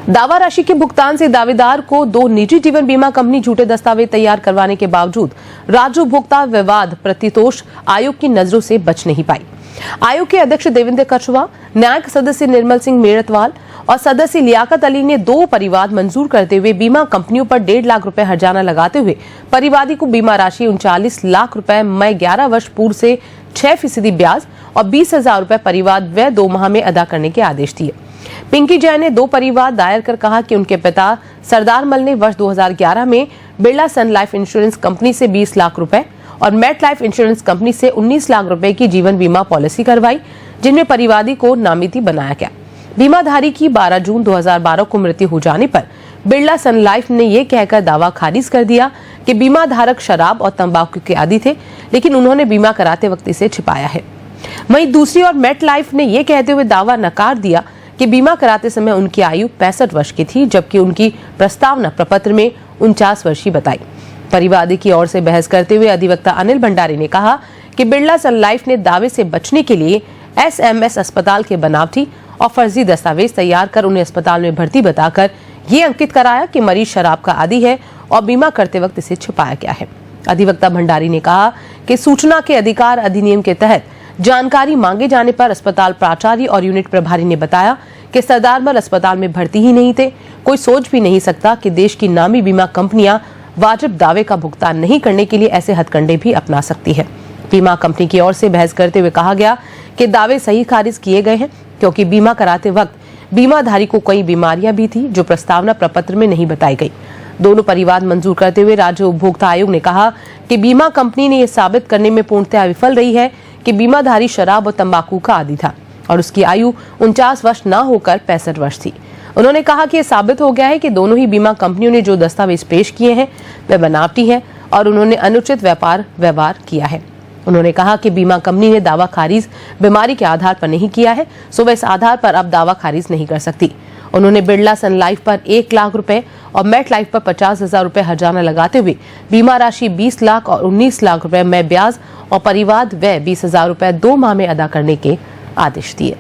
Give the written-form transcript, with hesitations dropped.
दावा राशि के भुगतान से दावेदार को 2 निजी जीवन बीमा कंपनी झूठे दस्तावेज तैयार करवाने के बावजूद राज्य उपभोक्ता विवाद प्रतितोष आयोग की नजरों से बच नहीं पाई। आयोग के अध्यक्ष देवेंद्र कछवा, न्यायिक सदस्य निर्मल सिंह मेड़तवाल और सदस्य लियाकत अली ने 2 परिवाद मंजूर करते हुए बीमा कंपनियों पर 1.5 लाख रुपए हर्जाना लगाते हुए परिवादी को बीमा राशि 39 लाख रुपए मई 11 वर्ष पूर्व से 6% ब्याज और 20,000 रुपए परिवाद व्यय 2 माह में अदा करने के आदेश दिए। पिंकी जैन ने 2 परिवाद दायर कर कहा कि उनके पिता सरदार मल ने वर्ष 2011 में बिरला सन लाइफ इंश्योरेंस कंपनी से 20 लाख रुपए और मेट लाइफ इंश्योरेंस कंपनी से 19 लाख रुपए की जीवन बीमा पॉलिसी करवाई, जिनमें परिवादी को नामिती बनाया गया। बीमाधारी की 12 जून 2012 को मृत्यु हो जाने पर बिरला सन लाइफ ने यह कहकर दावा खारिज कर दिया कि बीमा धारक शराब और तंबाकू के आदी थे, लेकिन उन्होंने बीमा कराते वक्त इसे छिपाया है। वहीं दूसरी ओर मेट लाइफ ने यह कहते हुए दावा नकार दिया कि बीमा कराते समय उनकी आयु 65 वर्ष की थी, जबकि उनकी प्रस्तावना प्रपत्र में 49 वर्ष ही बताई। परिवादी की ओर से बहस करते हुए अधिवक्ता अनिल भंडारी ने कहा कि बिरला सन लाइफ ने दावे से बचने के लिए SMS अस्पताल के बनावटी और फर्जी दस्तावेज तैयार कर उन्हें अस्पताल में भर्ती बताकर ये अंकित कराया कि मरीज शराब का आदी है और बीमा करते वक्त इसे छिपाया गया है। अधिवक्ता भंडारी ने कहा कि सूचना के अधिकार अधिनियम के तहत जानकारी मांगे जाने पर अस्पताल प्राचार्य और यूनिट प्रभारी ने बताया कि सरदार मल अस्पताल में भर्ती ही नहीं थे। कोई सोच भी नहीं सकता कि देश की नामी बीमा कंपनियां वाजिब दावे का भुगतान नहीं करने के लिए ऐसे हथकंडे भी अपना सकती है। बीमा कंपनी की ओर से बहस करते हुए कहा गया कि दावे सही खारिज किए गए हैं, क्योंकि बीमा कराते वक्त बीमाधारी को कई बीमारियां भी थी जो प्रस्तावना प्रपत्र में नहीं बताई गई। दोनों परिवाद मंजूर करते हुए राज्य उपभोक्ता आयोग ने कहा कि बीमा कंपनी ने यह साबित करने में पूर्णतः विफल रही है कि बीमाधारी शराब और तंबाकू का आदी था और उसकी आयु 49 वर्ष न होकर 65 वर्ष थी। उन्होंने कहा कि यह साबित हो गया है कि दोनों ही बीमा कंपनियों ने जो दस्तावेज पेश किए हैं वे बनावटी हैं और उन्होंने अनुचित व्यवहार किया है। उन्होंने कहा कि बीमा कंपनी ने दावा खारिज बीमारी के आधार पर नहीं किया है, सो वह इस आधार पर अब दावा खारिज नहीं कर सकती। उन्होंने बिरला सन लाइफ पर 1 लाख रुपए और मेट लाइफ पर 50,000 रुपए हर्जाना लगाते हुए बीमा राशि 20 लाख और 19 लाख रुपए में ब्याज और परिवाद व्यय 20,000 रुपए 2 माह में अदा करने के आदेश दिए।